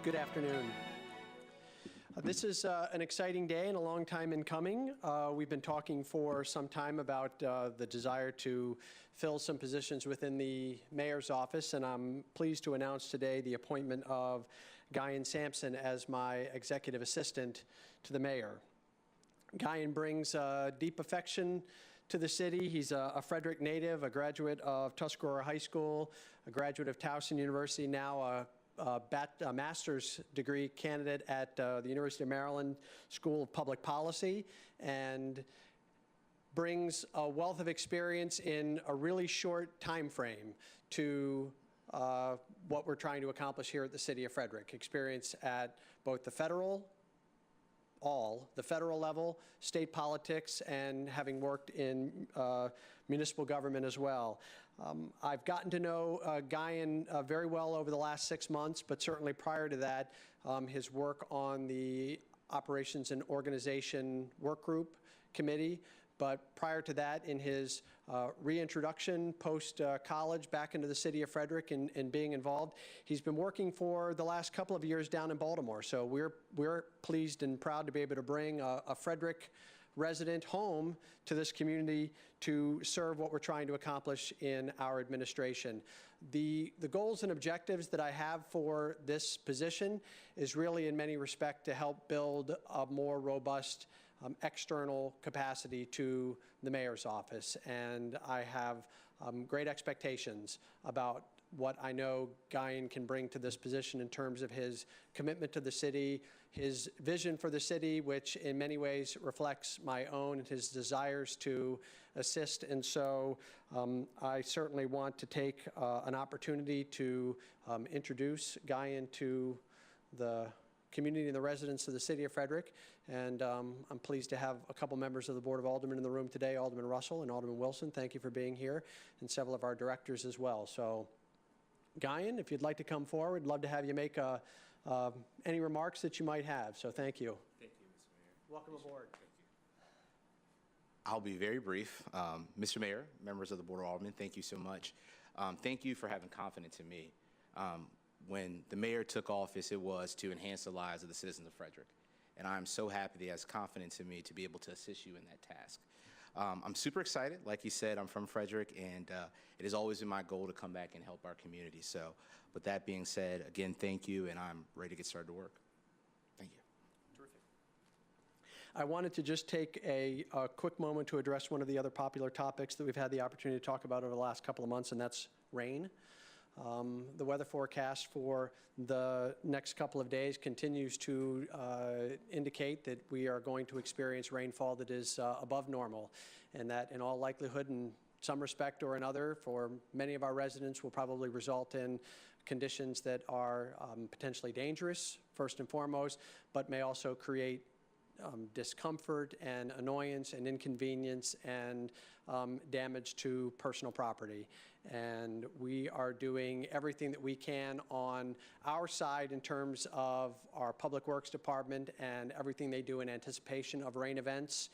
Good afternoon. This is an exciting day and a long time in coming. We've been talking for some time about the desire to fill some positions within the mayor's office, and I'm pleased to announce today the appointment of Guyan Sampson as my executive assistant to the mayor. Guyan brings deep affection to the city. He's a Frederick native, a graduate of Tuscarora High School, a graduate of Towson University, now a master's degree candidate at the University of Maryland School of Public Policy, and brings a wealth of experience in a really short time frame to what we're trying to accomplish here at the City of Frederick. Experience at both the federal level, state politics, and having worked in municipal government as well. I've gotten to know Guyan very well over the last 6 months, but certainly prior to that, his work on the Operations and Organization Work Group Committee. But prior to that, in his reintroduction post-college back into the city of Frederick and being involved, he's been working for the last couple of years down in Baltimore. So we're pleased and proud to be able to bring a Frederick resident home to this community to serve what we're trying to accomplish in our administration. The goals and objectives that I have for this position is really in many respects to help build a more robust external capacity to the mayor's office, and I have great expectations about what I know Guyan can bring to this position in terms of his commitment to the city, his vision for the city, which in many ways reflects my own, and his desires to assist. And so I certainly want to take an opportunity to introduce Guyan to the community and the residents of the city of Frederick. And I'm pleased to have a couple members of the Board of Aldermen in the room today, Alderman Russell and Alderman Wilson. Thank you for being here, and several of our directors as well. So Guyan, if you'd like to come forward, I'd love to have you make any remarks that you might have. So thank you. Thank you, Mr. Mayor. Welcome aboard. Thank you. I'll be very brief. Mr. Mayor, members of the Board of Aldermen, thank you so much. Thank you for having confidence in me. When the mayor took office, it was to enhance the lives of the citizens of Frederick. And I'm so happy that he has confidence in me to be able to assist you in that task. I'm super excited. Like you said, I'm from Frederick, and it has always been my goal to come back and help our community. So with that being said, again, thank you, and I'm ready to get started to work. Thank you. Terrific. I wanted to just take a quick moment to address one of the other popular topics that we've had the opportunity to talk about over the last couple of months, and that's rain. The weather forecast for the next couple of days continues to indicate that we are going to experience rainfall that is above normal, and that in all likelihood, in some respect or another, for many of our residents will probably result in conditions that are potentially dangerous, first and foremost, but may also create discomfort and annoyance and inconvenience and damage to personal property. And we are doing everything that we can on our side in terms of our Public Works Department and everything they do in anticipation of rain events,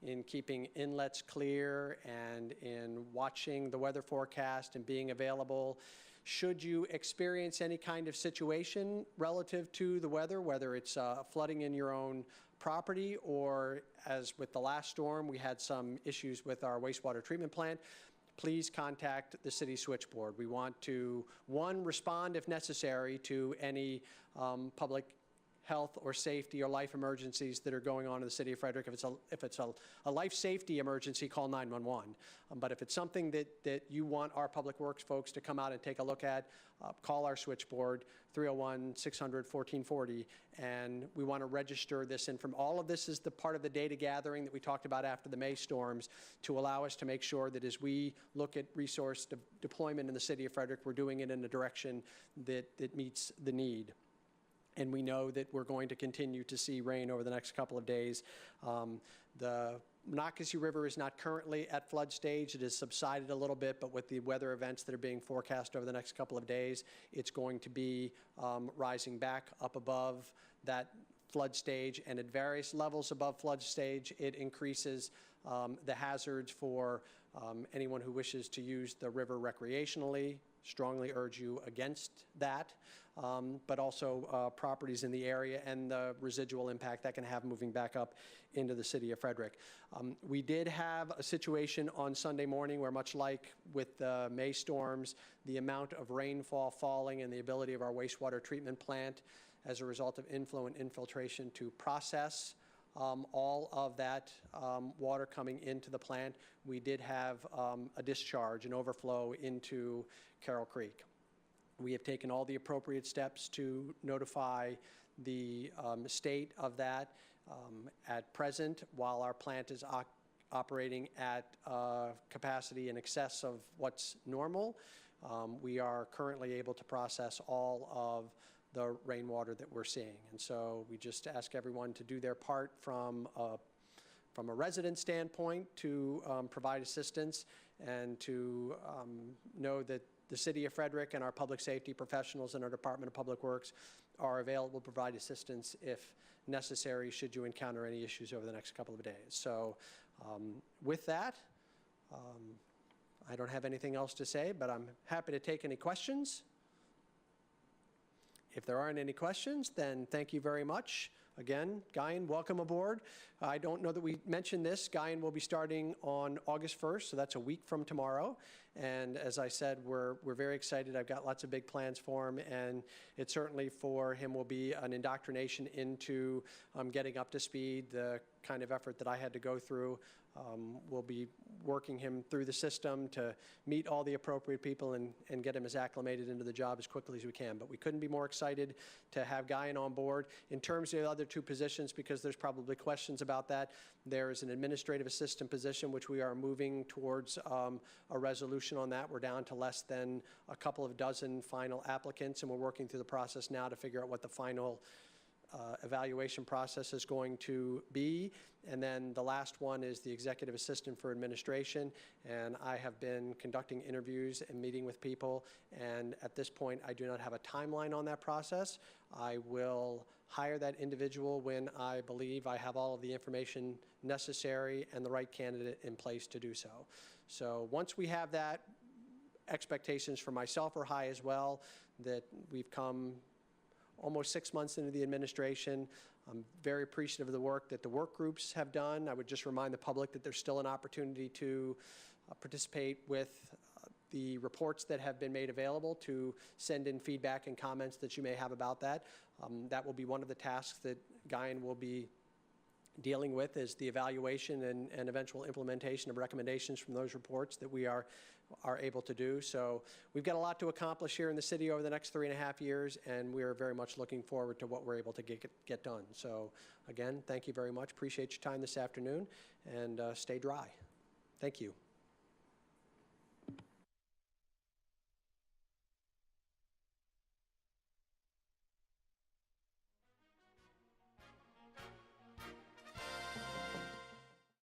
in keeping inlets clear and in watching the weather forecast and being available. Should you experience any kind of situation relative to the weather, whether it's flooding in your own property, or as with the last storm, we had some issues with our wastewater treatment plant, please contact the city switchboard. We want to, one, respond if necessary to any public health or safety or life emergencies that are going on in the city of Frederick. If it's a life safety emergency, call 911. But if it's something that you want our public works folks to come out and take a look at, call our switchboard, 301-600-1440, and we want to register this. And from all of this is the part of the data gathering that we talked about after the May storms to allow us to make sure that as we look at resource deployment in the city of Frederick, we're doing it in a direction that meets the need. And we know that we're going to continue to see rain over the next couple of days. The Monocacy River is not currently at flood stage. It has subsided a little bit, but with the weather events that are being forecast over the next couple of days, it's going to be rising back up above that flood stage, and at various levels above flood stage, it increases the hazards for anyone who wishes to use the river recreationally, strongly urge you against that, but also properties in the area and the residual impact that can have moving back up into the city of Frederick. We did have a situation on Sunday morning where, much like with the May storms, the amount of rainfall falling and the ability of our wastewater treatment plant as a result of inflow and infiltration to process all of that water coming into the plant, we did have a discharge, an overflow into Carroll Creek. We have taken all the appropriate steps to notify the state of that. At present, while our plant is operating at capacity in excess of what's normal, we are currently able to process all of the rainwater that we're seeing. And so we just ask everyone to do their part from a resident standpoint to provide assistance, and to know that the City of Frederick and our public safety professionals and our Department of Public Works are available to provide assistance if necessary should you encounter any issues over the next couple of days. So with that, I don't have anything else to say, but I'm happy to take any questions. If there aren't any questions, then thank you very much. Again, Guyan, welcome aboard. I don't know that we mentioned this. Guyan will be starting on August 1st, so that's a week from tomorrow. And as I said, we're very excited. I've got lots of big plans for him, and it certainly for him will be an indoctrination into getting up to speed, the kind of effort that I had to go through. We'll be working him through the system to meet all the appropriate people and get him as acclimated into the job as quickly as we can. But we couldn't be more excited to have Guyan on board. In terms of the other two positions, because there's probably questions about that, there is an administrative assistant position which we are moving towards a resolution on that. We're down to less than a couple of dozen final applicants, and we're working through the process now to figure out what the final evaluation process is going to be. And then the last one is the executive assistant for administration, and I have been conducting interviews and meeting with people, and at this point I do not have a timeline on that process. I will hire that individual when I believe I have all of the information necessary and the right candidate in place to do so. So once we have that, expectations for myself are high as well, that we've come almost 6 months into the administration. I'm very appreciative of the work that the work groups have done. I would just remind the public that there's still an opportunity to participate with the reports that have been made available, to send in feedback and comments that you may have about that. That will be one of the tasks that Guyan will be dealing with, is the evaluation and eventual implementation of recommendations from those reports that we are able to do. So we've got a lot to accomplish here in the city over the next 3.5 years, and we are very much looking forward to what we're able to get done. So again, thank you very much. Appreciate your time this afternoon, and stay dry. Thank you.